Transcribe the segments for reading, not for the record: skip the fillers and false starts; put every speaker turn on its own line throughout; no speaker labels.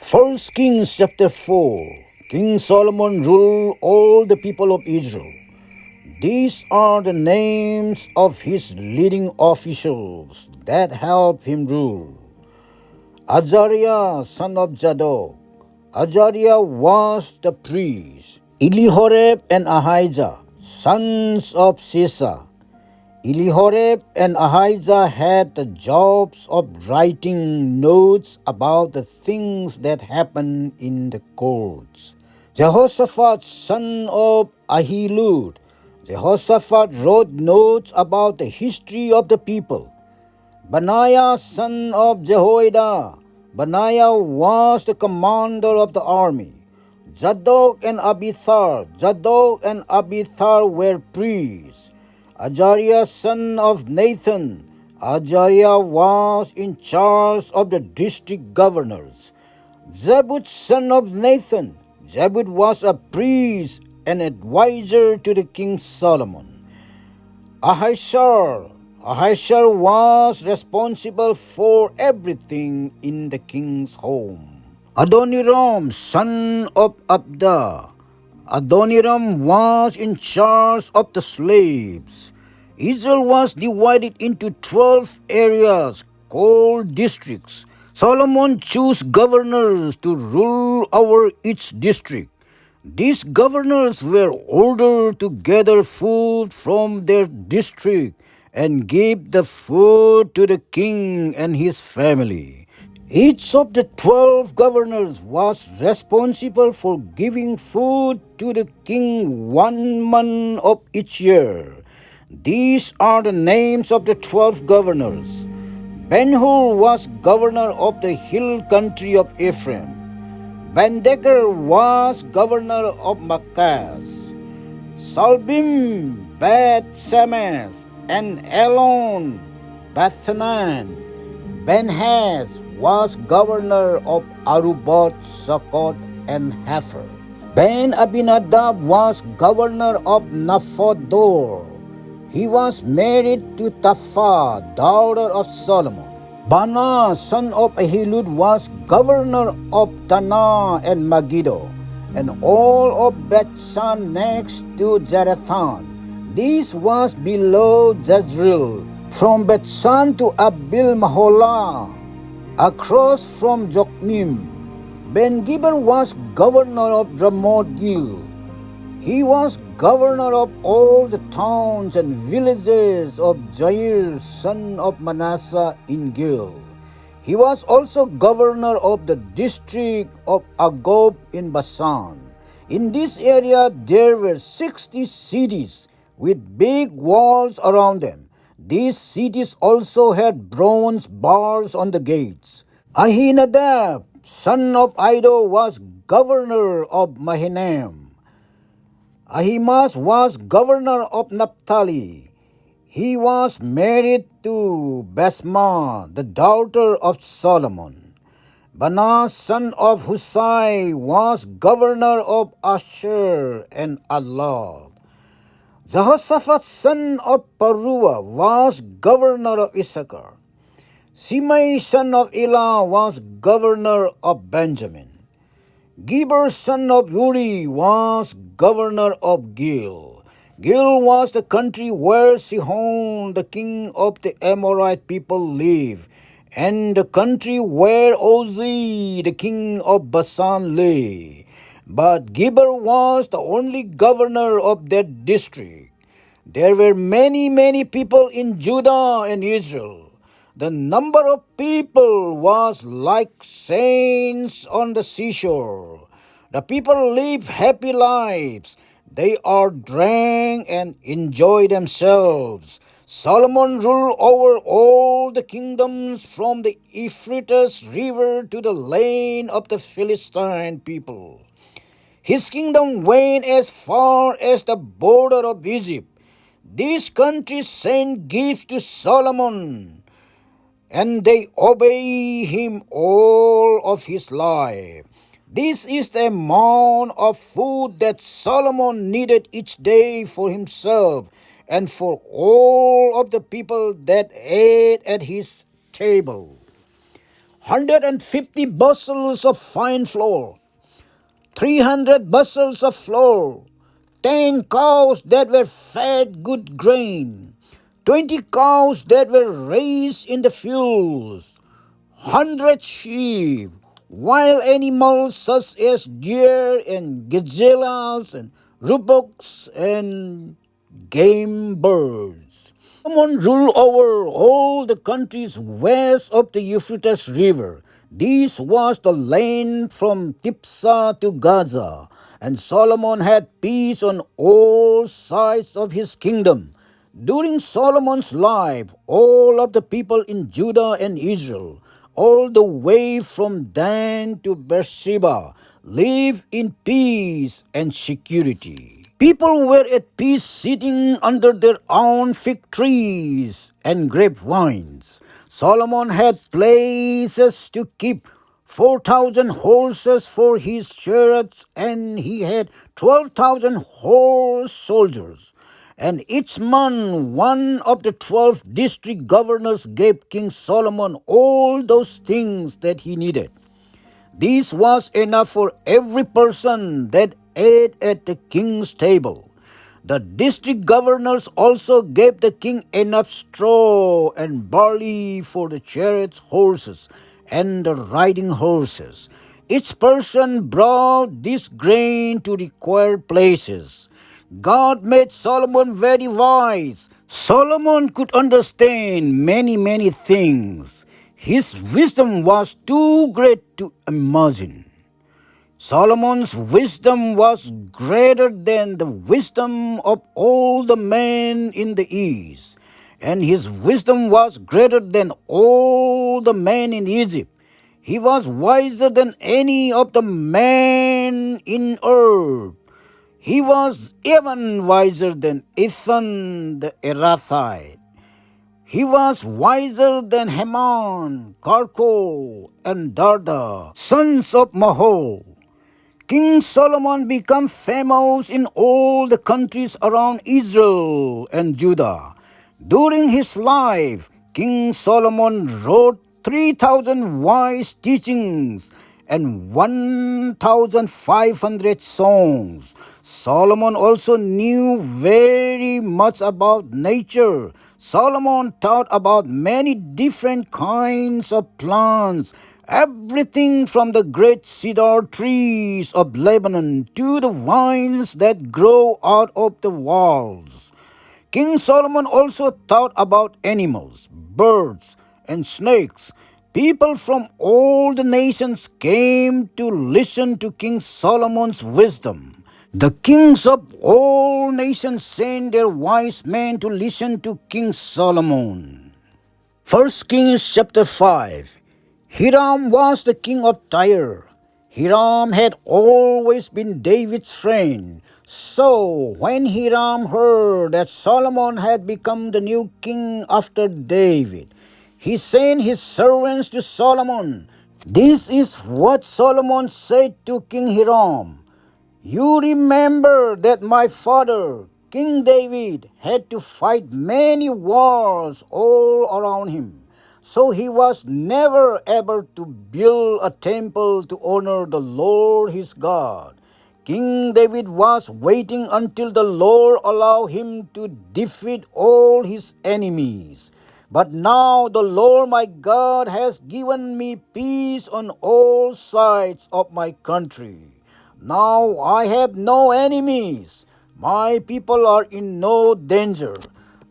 First Kings chapter 4. King Solomon ruled all the people of Israel. These are the names of his leading officials that helped him rule. Azariah, son of Zadok. Azariah was the priest. Elihoreb and Ahijah, sons of Sisa. Elihoreb and Ahijah had the jobs of writing notes about the things that happened in the courts. Jehoshaphat, son of Ahilud. Jehoshaphat wrote notes about the history of the people. Benaiah, son of Jehoiada. Benaiah was the commander of the army. Zadok and Abithar. Zadok and Abithar were priests. Azariah, son of Nathan. Azariah was in charge of the district governors. Zabud, son of Nathan. Zabud was a priest and advisor to the King Solomon. Ahishar was responsible for everything in the king's home. Adoniram, son of Abda. Adoniram was in charge of the slaves. Israel was divided into 12 areas called districts. Solomon chose governors to rule over each district. These governors were ordered to gather food from their district and give the food to the king and his family. Each of the 12 governors was responsible for giving food to the king 1 month of each year. These are the names of the 12 governors. Ben-Hur was governor of the hill country of Ephraim. Ben-Deker was governor of Makkaz. Salbim, Beth-Shemesh, and Elon, Bethanan. Ben-Haz was governor of Arubot, Sukkot, and Hefer. Ben-Abinadab was governor of Naphodor. He was married to Tapha, daughter of Solomon. Bana, son of Ahilud, was governor of Tanah and Megiddo, and all of Bethshan next to Zarethan. This was below Jezreel, from Bethshan to Abil Maholah, across from Jokmim. Ben-Gibber was governor of Ramoth Gil. He was governor of all the towns and villages of Jair, son of Manasseh in Gil. He was also governor of the district of Agob in Bashan. In this area there were 60 cities with big walls around them. These cities also had bronze bars on the gates. Ahinadab, son of Iddo, was governor of Mahanaim. Ahimaaz was governor of Naphtali. He was married to Basma, the daughter of Solomon. Bana, son of Husai, was governor of Asher and Allad. Jehoshaphat, son of Paruah, was governor of Issachar. Shimei, son of Elah, was governor of Benjamin. Geber, son of Uri, was governor of Gil. Gil was the country where Sihon, the king of the Amorite people, lived, and the country where Ozi, the king of Bashan, lay. But Geber was the only governor of that district. There were many people in Judah and Israel. The number of people was like sands on the seashore. The people lived happy lives. They all drank and enjoyed themselves. Solomon ruled over all the kingdoms from the Euphrates River to the land of the Philistine people. His kingdom went as far as the border of Egypt. These countries sent gifts to Solomon, and they obey him all of his life. This is the amount of food that Solomon needed each day for himself and for all of the people that ate at his table. 150 bushels of fine flour, 300 bushels of flour, 10 cows that were fed good grain, 20 cows that were raised in the fields, 100 sheep, wild animals such as deer and gazelles and roebucks and game birds. Solomon ruled over all the countries west of the Euphrates River. This was the land from Tipsah to Gaza, and Solomon had peace on all sides of his kingdom. During Solomon's life, all of the people in Judah and Israel, all the way from Dan to Beersheba, lived in peace and security. People were at peace sitting under their own fig trees and grapevines. Solomon had places to keep 4,000 horses for his chariots, and he had 12,000 horse soldiers. And each month, one of the 12 district governors gave King Solomon all those things that he needed. This was enough for every person that ate at the king's table. The district governors also gave the king enough straw and barley for the chariots' horses and the riding horses. Each person brought this grain to required places. God made Solomon very wise. Solomon could understand many things. His wisdom was too great to imagine. Solomon's wisdom was greater than the wisdom of all the men in the east, and his wisdom was greater than all the men in Egypt. He was wiser than any of the men in earth. He was even wiser than Ethan the Erathite. He was wiser than Heman, Karko, and Darda, sons of Mahol. King Solomon became famous in all the countries around Israel and Judah. During his life, King Solomon wrote 3,000 wise teachings and 1,500 songs. Solomon also knew very much about nature. Solomon taught about many different kinds of plants, everything from the great cedar trees of Lebanon to the vines that grow out of the walls. King Solomon also taught about animals, birds, and snakes. People from all the nations came to listen to King Solomon's wisdom. The kings of all nations sent their wise men to listen to King Solomon. 1 Kings chapter 5. Hiram was the king of Tyre. Hiram had always been David's friend. So, when Hiram heard that Solomon had become the new king after David, he sent his servants to Solomon. This is what Solomon said to King Hiram. You remember that my father, King David, had to fight many wars all around him. So he was never able to build a temple to honor the Lord his God. King David was waiting until the Lord allowed him to defeat all his enemies. But now the Lord my God has given me peace on all sides of my country. Now I have no enemies. My people are in no danger.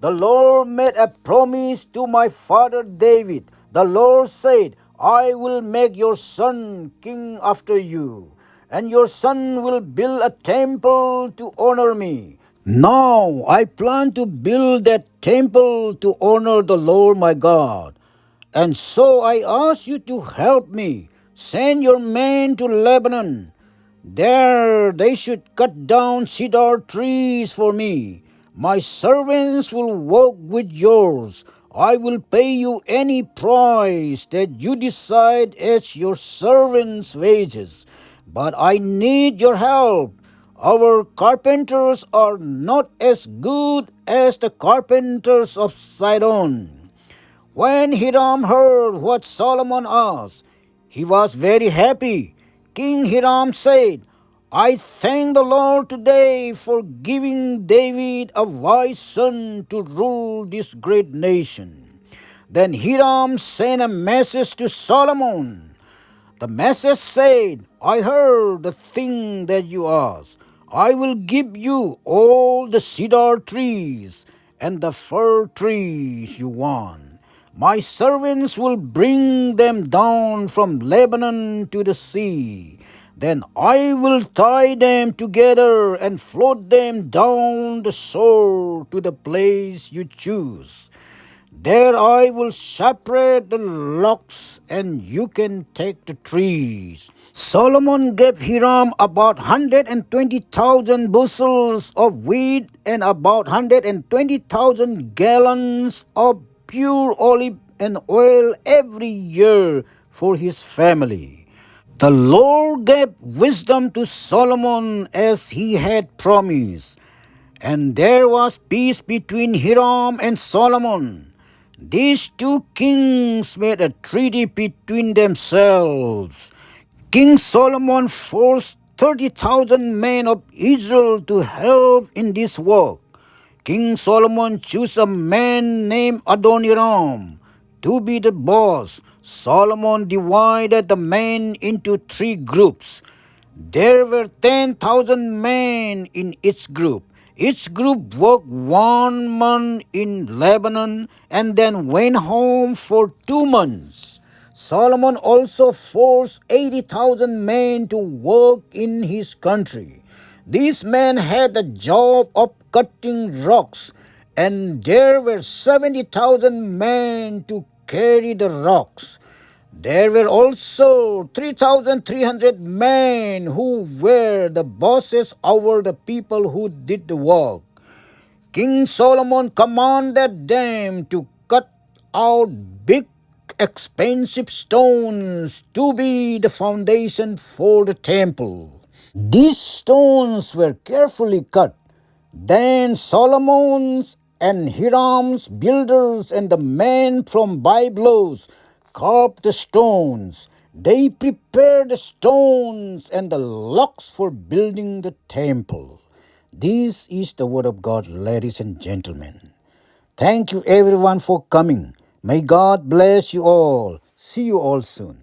The Lord made a promise to my father David. The Lord said, I will make your son king after you, and your son will build a temple to honor me. Now I plan to build that temple to honor the Lord my God. And so I ask you to help me. Send your men to Lebanon. There they should cut down cedar trees for me. My servants will work with yours. I will pay you any price that you decide as your servants' wages. But I need your help. Our carpenters are not as good as the carpenters of Sidon. When Hiram heard what Solomon asked, He was very happy. King Hiram said, I thank the Lord today for giving David a wise son to rule this great nation. Then Hiram sent a message to Solomon. The message said, I heard the thing that you asked. I will give you all the cedar trees and the fir trees you want. My servants will bring them down from Lebanon to the sea. Then I will tie them together and float them down the shore to the place you choose. There I will separate the logs, and you can take the trees. Solomon gave Hiram about 120,000 bushels of wheat and about 120,000 gallons of pure olive and oil every year for his family. The Lord gave wisdom to Solomon as he had promised, and there was peace between Hiram and Solomon. These two kings made a treaty between themselves. King Solomon forced 30,000 men of Israel to help in this work. King Solomon chose a man named Adoniram to be the boss. Solomon divided the men into three groups. There were 10,000 men in each group. Each group worked 1 month in Lebanon and then went home for 2 months. Solomon also forced 80,000 men to work in his country. These men had the job of cutting rocks, and there were 70,000 men to carry the rocks. There were also 3,300 men who were the bosses over the people who did the work. King Solomon commanded them to cut out big, expensive stones to be the foundation for the temple. These stones were carefully cut. Then Solomon's and Hiram's builders and the men from Byblos carved the stones. They prepared the stones and the logs for building the temple. This is the word of God, ladies and gentlemen. Thank you everyone for coming. May God bless you all. See you all soon.